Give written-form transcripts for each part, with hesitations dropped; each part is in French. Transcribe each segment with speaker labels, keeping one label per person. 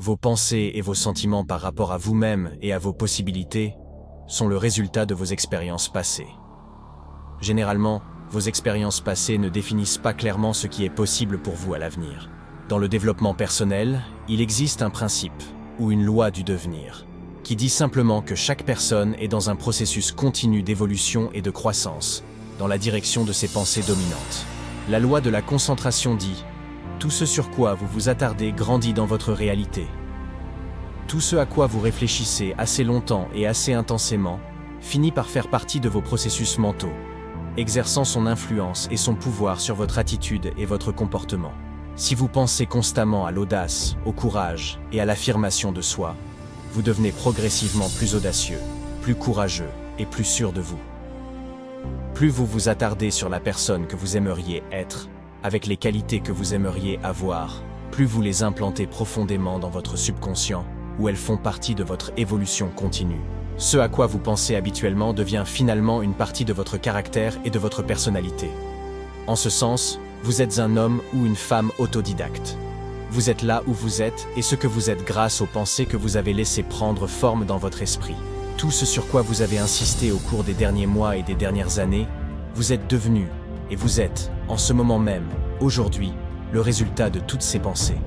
Speaker 1: Vos pensées et vos sentiments par rapport à vous-même et à vos possibilités sont le résultat de vos expériences passées. Généralement, vos expériences passées ne définissent pas clairement ce qui est possible pour vous à l'avenir. Dans le développement personnel, il existe un principe, ou une loi du devenir, qui dit simplement que chaque personne est dans un processus continu d'évolution et de croissance, dans la direction de ses pensées dominantes. La loi de la concentration dit « Tout ce sur quoi vous vous attardez grandit dans votre réalité. Tout ce à quoi vous réfléchissez assez longtemps et assez intensément finit par faire partie de vos processus mentaux, exerçant son influence et son pouvoir sur votre attitude et votre comportement. Si vous pensez constamment à l'audace, au courage et à l'affirmation de soi, vous devenez progressivement plus audacieux, plus courageux et plus sûr de vous. Plus vous vous attardez sur la personne que vous aimeriez être, avec les qualités que vous aimeriez avoir, plus vous les implantez profondément dans votre subconscient, où elles font partie de votre évolution continue. Ce à quoi vous pensez habituellement devient finalement une partie de votre caractère et de votre personnalité. En ce sens, vous êtes un homme ou une femme autodidacte. Vous êtes là où vous êtes et ce que vous êtes grâce aux pensées que vous avez laissées prendre forme dans votre esprit. Tout ce sur quoi vous avez insisté au cours des derniers mois et des dernières années, vous êtes devenu, et vous êtes, en ce moment même, aujourd'hui, le résultat de toutes ces pensées.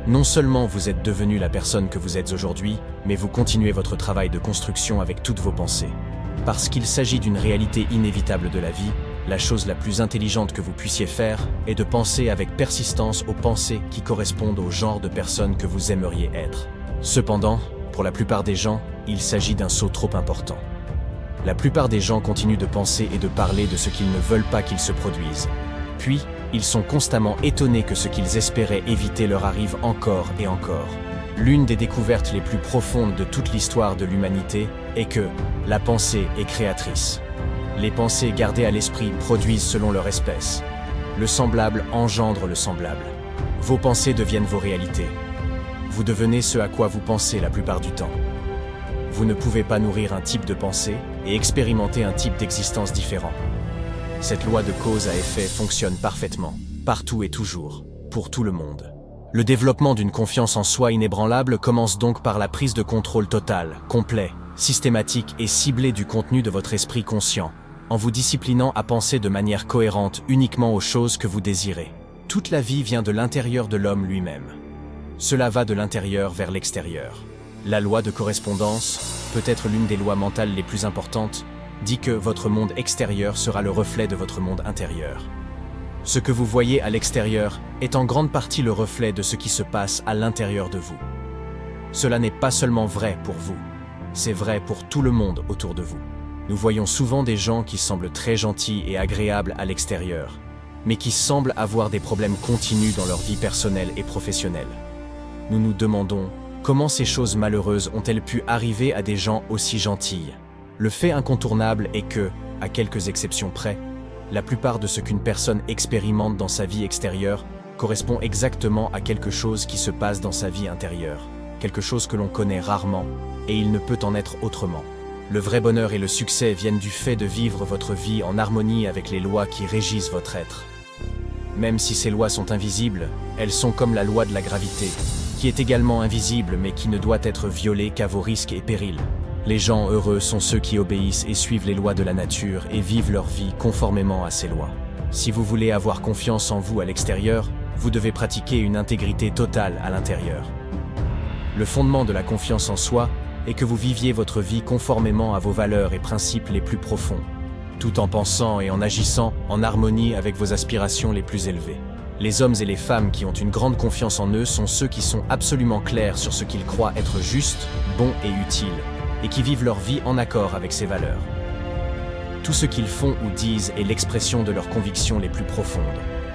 Speaker 1: Non seulement vous êtes devenu la personne que vous êtes aujourd'hui, mais vous continuez votre travail de construction avec toutes vos pensées. Parce qu'il s'agit d'une réalité inévitable de la vie, la chose la plus intelligente que vous puissiez faire est de penser avec persistance aux pensées qui correspondent au genre de personne que vous aimeriez être. Cependant, pour la plupart des gens, il s'agit d'un saut trop important. La plupart des gens continuent de penser et de parler de ce qu'ils ne veulent pas qu'il se produise. Puis, ils sont constamment étonnés que ce qu'ils espéraient éviter leur arrive encore et encore. L'une des découvertes les plus profondes de toute l'histoire de l'humanité est que la pensée est créatrice. Les pensées gardées à l'esprit produisent selon leur espèce. Le semblable engendre le semblable. Vos pensées deviennent vos réalités. Vous devenez ce à quoi vous pensez la plupart du temps. Vous ne pouvez pas nourrir un type de pensée et expérimenter un type d'existence différent. Cette loi de cause à effet fonctionne parfaitement, partout et toujours, pour tout le monde. Le développement d'une confiance en soi inébranlable commence donc par la prise de contrôle total, complet, systématique et ciblé du contenu de votre esprit conscient, en vous disciplinant à penser de manière cohérente uniquement aux choses que vous désirez. Toute la vie vient de l'intérieur de l'homme lui-même. Cela va de l'intérieur vers l'extérieur. La loi de correspondance, peut-être l'une des lois mentales les plus importantes, dit que votre monde extérieur sera le reflet de votre monde intérieur. Ce que vous voyez à l'extérieur est en grande partie le reflet de ce qui se passe à l'intérieur de vous. Cela n'est pas seulement vrai pour vous, c'est vrai pour tout le monde autour de vous. Nous voyons souvent des gens qui semblent très gentils et agréables à l'extérieur, mais qui semblent avoir des problèmes continus dans leur vie personnelle et professionnelle. Nous nous demandons comment ces choses malheureuses ont-elles pu arriver à des gens aussi gentils. Le fait incontournable est que, à quelques exceptions près, la plupart de ce qu'une personne expérimente dans sa vie extérieure correspond exactement à quelque chose qui se passe dans sa vie intérieure, quelque chose que l'on connaît rarement, et il ne peut en être autrement. Le vrai bonheur et le succès viennent du fait de vivre votre vie en harmonie avec les lois qui régissent votre être. Même si ces lois sont invisibles, elles sont comme la loi de la gravité, qui est également invisible mais qui ne doit être violée qu'à vos risques et périls. Les gens heureux sont ceux qui obéissent et suivent les lois de la nature et vivent leur vie conformément à ces lois. Si vous voulez avoir confiance en vous à l'extérieur, vous devez pratiquer une intégrité totale à l'intérieur. Le fondement de la confiance en soi est que vous viviez votre vie conformément à vos valeurs et principes les plus profonds, tout en pensant et en agissant en harmonie avec vos aspirations les plus élevées. Les hommes et les femmes qui ont une grande confiance en eux sont ceux qui sont absolument clairs sur ce qu'ils croient être juste, bon et utile, et qui vivent leur vie en accord avec ces valeurs. Tout ce qu'ils font ou disent est l'expression de leurs convictions les plus profondes.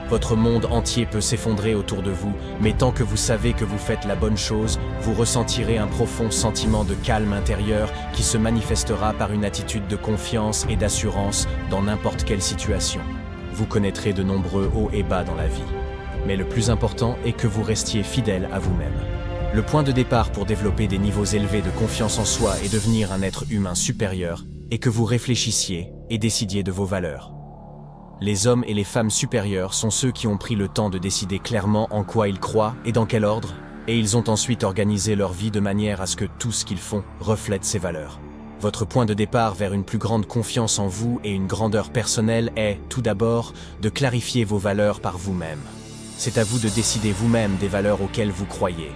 Speaker 1: Votre monde entier peut s'effondrer autour de vous, mais tant que vous savez que vous faites la bonne chose, vous ressentirez un profond sentiment de calme intérieur qui se manifestera par une attitude de confiance et d'assurance dans n'importe quelle situation. Vous connaîtrez de nombreux hauts et bas dans la vie. Mais le plus important est que vous restiez fidèle à vous-même. Le point de départ pour développer des niveaux élevés de confiance en soi et devenir un être humain supérieur est que vous réfléchissiez et décidiez de vos valeurs. Les hommes et les femmes supérieurs sont ceux qui ont pris le temps de décider clairement en quoi ils croient et dans quel ordre. Et ils ont ensuite organisé leur vie de manière à ce que tout ce qu'ils font reflète ces valeurs. Votre point de départ vers une plus grande confiance en vous et une grandeur personnelle est, tout d'abord, de clarifier vos valeurs par vous-même. C'est à vous de décider vous-même des valeurs auxquelles vous croyez.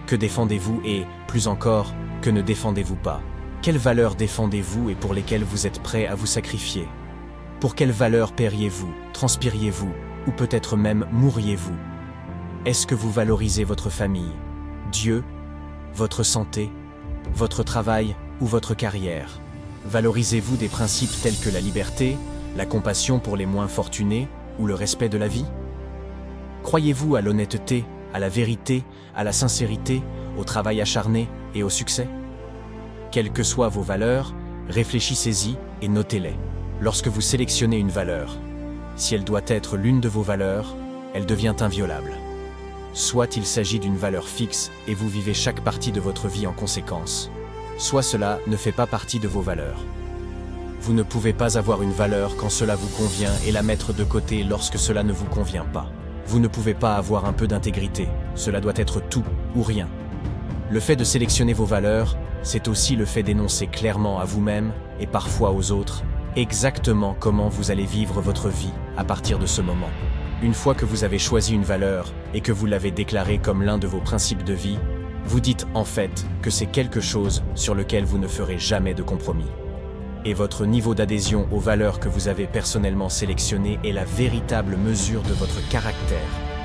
Speaker 1: Que défendez-vous et, plus encore, que ne défendez-vous pas? Quelles valeurs défendez-vous et pour lesquelles vous êtes prêt à vous sacrifier? Pour quelles valeurs paieriez-vous, transpiriez-vous, ou peut-être même mourriez-vous? Est-ce que vous valorisez votre famille, Dieu, votre santé, votre travail ou votre carrière? Valorisez-vous des principes tels que la liberté, la compassion pour les moins fortunés ou le respect de la vie? Croyez-vous à l'honnêteté, à la vérité, à la sincérité, au travail acharné et au succès? Quelles que soient vos valeurs, réfléchissez-y et notez-les. Lorsque vous sélectionnez une valeur, si elle doit être l'une de vos valeurs, elle devient inviolable. Soit il s'agit d'une valeur fixe et vous vivez chaque partie de votre vie en conséquence, soit cela ne fait pas partie de vos valeurs. Vous ne pouvez pas avoir une valeur quand cela vous convient et la mettre de côté lorsque cela ne vous convient pas. Vous ne pouvez pas avoir un peu d'intégrité, cela doit être tout ou rien. Le fait de sélectionner vos valeurs, c'est aussi le fait d'énoncer clairement à vous-même et parfois aux autres exactement comment vous allez vivre votre vie à partir de ce moment. Une fois que vous avez choisi une valeur et que vous l'avez déclarée comme l'un de vos principes de vie, vous dites en fait que c'est quelque chose sur lequel vous ne ferez jamais de compromis. Et votre niveau d'adhésion aux valeurs que vous avez personnellement sélectionnées est la véritable mesure de votre caractère,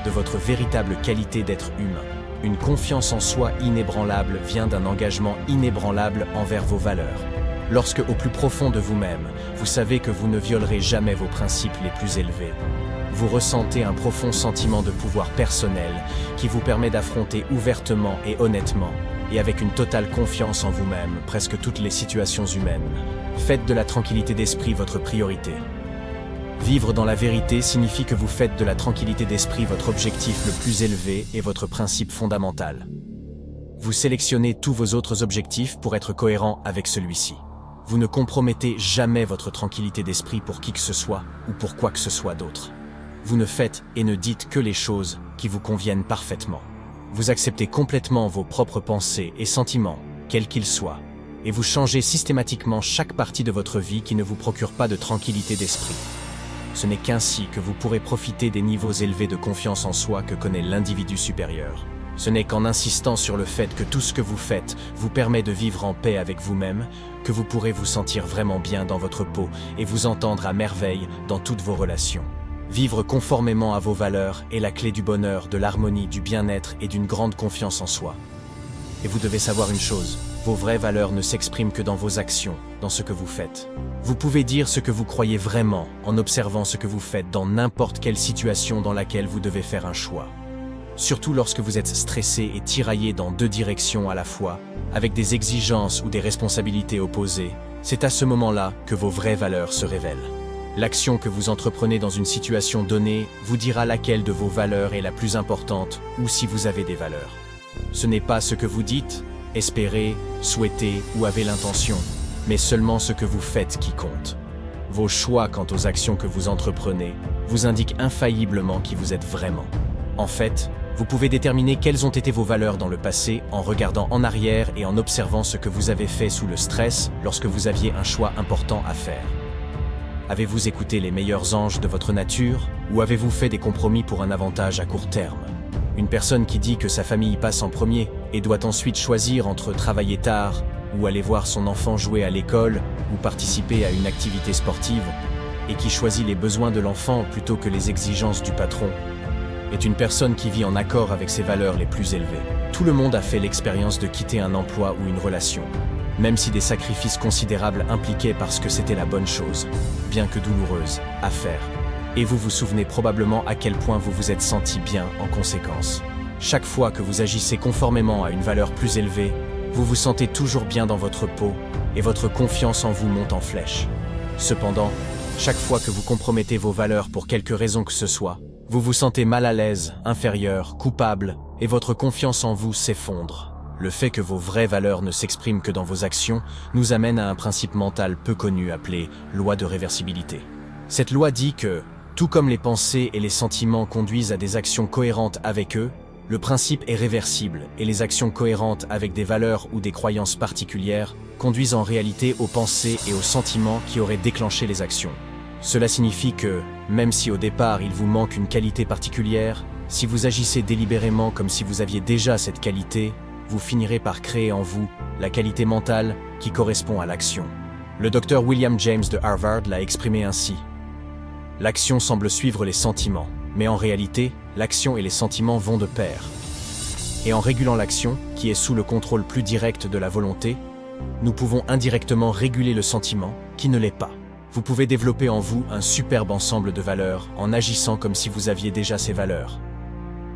Speaker 1: de votre véritable qualité d'être humain. Une confiance en soi inébranlable vient d'un engagement inébranlable envers vos valeurs. Lorsque, au plus profond de vous-même, vous savez que vous ne violerez jamais vos principes les plus élevés, vous ressentez un profond sentiment de pouvoir personnel qui vous permet d'affronter ouvertement et honnêtement, et avec une totale confiance en vous-même, presque toutes les situations humaines. Faites de la tranquillité d'esprit votre priorité. Vivre dans la vérité signifie que vous faites de la tranquillité d'esprit votre objectif le plus élevé et votre principe fondamental. Vous sélectionnez tous vos autres objectifs pour être cohérents avec celui-ci. Vous ne compromettez jamais votre tranquillité d'esprit pour qui que ce soit ou pour quoi que ce soit d'autre. Vous ne faites et ne dites que les choses qui vous conviennent parfaitement. Vous acceptez complètement vos propres pensées et sentiments, quels qu'ils soient, et vous changez systématiquement chaque partie de votre vie qui ne vous procure pas de tranquillité d'esprit. Ce n'est qu'ainsi que vous pourrez profiter des niveaux élevés de confiance en soi que connaît l'individu supérieur. Ce n'est qu'en insistant sur le fait que tout ce que vous faites vous permet de vivre en paix avec vous-même que vous pourrez vous sentir vraiment bien dans votre peau et vous entendre à merveille dans toutes vos relations. Vivre conformément à vos valeurs est la clé du bonheur, de l'harmonie, du bien-être et d'une grande confiance en soi. Et vous devez savoir une chose, vos vraies valeurs ne s'expriment que dans vos actions, dans ce que vous faites. Vous pouvez dire ce que vous croyez vraiment en observant ce que vous faites dans n'importe quelle situation dans laquelle vous devez faire un choix. Surtout lorsque vous êtes stressé et tiraillé dans deux directions à la fois, avec des exigences ou des responsabilités opposées, c'est à ce moment-là que vos vraies valeurs se révèlent. L'action que vous entreprenez dans une situation donnée vous dira laquelle de vos valeurs est la plus importante ou si vous avez des valeurs. Ce n'est pas ce que vous dites, espérez, souhaitez ou avez l'intention, mais seulement ce que vous faites qui compte. Vos choix quant aux actions que vous entreprenez vous indiquent infailliblement qui vous êtes vraiment. En fait, vous pouvez déterminer quelles ont été vos valeurs dans le passé en regardant en arrière et en observant ce que vous avez fait sous le stress lorsque vous aviez un choix important à faire. Avez-vous écouté les meilleurs anges de votre nature ou avez-vous fait des compromis pour un avantage à court terme? Une personne qui dit que sa famille passe en premier et doit ensuite choisir entre travailler tard ou aller voir son enfant jouer à l'école ou participer à une activité sportive et qui choisit les besoins de l'enfant plutôt que les exigences du patron est une personne qui vit en accord avec ses valeurs les plus élevées. Tout le monde a fait l'expérience de quitter un emploi ou une relation, même si des sacrifices considérables impliquaient parce que c'était la bonne chose, bien que douloureuse, à faire. Et vous vous souvenez probablement à quel point vous vous êtes senti bien en conséquence. Chaque fois que vous agissez conformément à une valeur plus élevée, vous vous sentez toujours bien dans votre peau et votre confiance en vous monte en flèche. Cependant, chaque fois que vous compromettez vos valeurs pour quelque raison que ce soit, vous vous sentez mal à l'aise, inférieur, coupable, et votre confiance en vous s'effondre. Le fait que vos vraies valeurs ne s'expriment que dans vos actions nous amène à un principe mental peu connu appelé loi de réversibilité. Cette loi dit que, tout comme les pensées et les sentiments conduisent à des actions cohérentes avec eux, Le principe est réversible et les actions cohérentes avec des valeurs ou des croyances particulières conduisent en réalité aux pensées et aux sentiments qui auraient déclenché les actions. Cela signifie que, même si au départ il vous manque une qualité particulière, si vous agissez délibérément comme si vous aviez déjà cette qualité, vous finirez par créer en vous la qualité mentale qui correspond à l'action. Le docteur William James de Harvard l'a exprimé ainsi. L'action semble suivre les sentiments, mais en réalité, l'action et les sentiments vont de pair. Et en régulant l'action, qui est sous le contrôle plus direct de la volonté, nous pouvons indirectement réguler le sentiment, qui ne l'est pas. Vous pouvez développer en vous un superbe ensemble de valeurs en agissant comme si vous aviez déjà ces valeurs.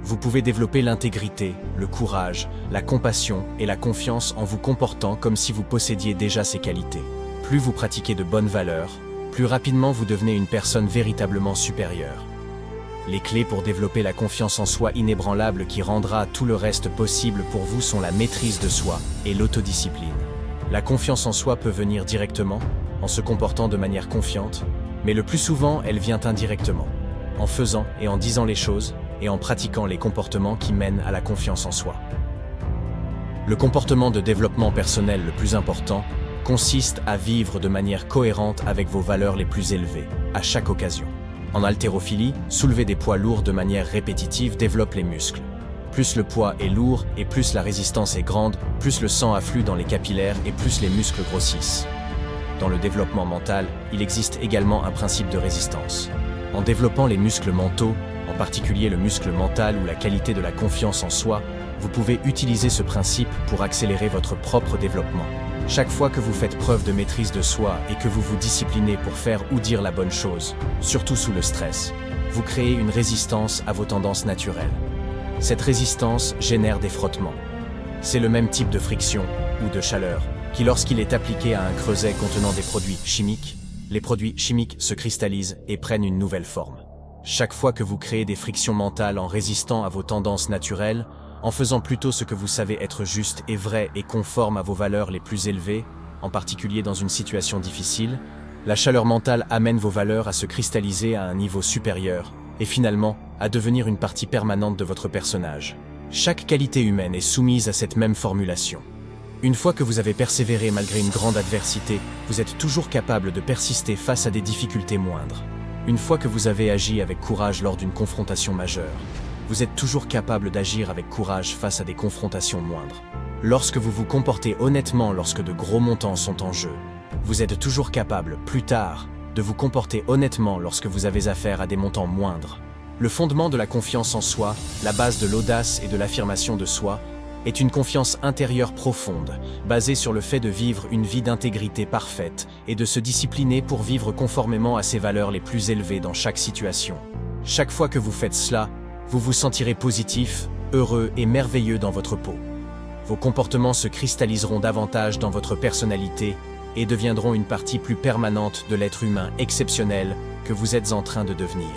Speaker 1: Vous pouvez développer l'intégrité, le courage, la compassion et la confiance en vous comportant comme si vous possédiez déjà ces qualités. Plus vous pratiquez de bonnes valeurs, plus rapidement vous devenez une personne véritablement supérieure. Les clés pour développer la confiance en soi inébranlable qui rendra tout le reste possible pour vous sont la maîtrise de soi et l'autodiscipline. La confiance en soi peut venir directement, en se comportant de manière confiante, mais le plus souvent elle vient indirectement, en faisant et en disant les choses, et en pratiquant les comportements qui mènent à la confiance en soi. Le comportement de développement personnel le plus important consiste à vivre de manière cohérente avec vos valeurs les plus élevées, à chaque occasion. En haltérophilie, soulever des poids lourds de manière répétitive développe les muscles. Plus le poids est lourd et plus la résistance est grande, plus le sang afflue dans les capillaires et plus les muscles grossissent. Dans le développement mental, il existe également un principe de résistance. En développant les muscles mentaux, en particulier le muscle mental ou la qualité de la confiance en soi, vous pouvez utiliser ce principe pour accélérer votre propre développement. Chaque fois que vous faites preuve de maîtrise de soi et que vous vous disciplinez pour faire ou dire la bonne chose, surtout sous le stress, vous créez une résistance à vos tendances naturelles. Cette résistance génère des frottements. C'est le même type de friction, ou de chaleur, qui lorsqu'il est appliqué à un creuset contenant des produits chimiques, les produits chimiques se cristallisent et prennent une nouvelle forme. Chaque fois que vous créez des frictions mentales en résistant à vos tendances naturelles, en faisant plutôt ce que vous savez être juste et vrai et conforme à vos valeurs les plus élevées, en particulier dans une situation difficile, la chaleur mentale amène vos valeurs à se cristalliser à un niveau supérieur et finalement à devenir une partie permanente de votre personnage. Chaque qualité humaine est soumise à cette même formulation. Une fois que vous avez persévéré malgré une grande adversité, vous êtes toujours capable de persister face à des difficultés moindres. Une fois que vous avez agi avec courage lors d'une confrontation majeure, vous êtes toujours capable d'agir avec courage face à des confrontations moindres. Lorsque vous vous comportez honnêtement lorsque de gros montants sont en jeu, vous êtes toujours capable, plus tard, de vous comporter honnêtement lorsque vous avez affaire à des montants moindres. Le fondement de la confiance en soi, la base de l'audace et de l'affirmation de soi, est une confiance intérieure profonde, basée sur le fait de vivre une vie d'intégrité parfaite et de se discipliner pour vivre conformément à ses valeurs les plus élevées dans chaque situation. Chaque fois que vous faites cela, vous vous sentirez positif, heureux et merveilleux dans votre peau. Vos comportements se cristalliseront davantage dans votre personnalité et deviendront une partie plus permanente de l'être humain exceptionnel que vous êtes en train de devenir.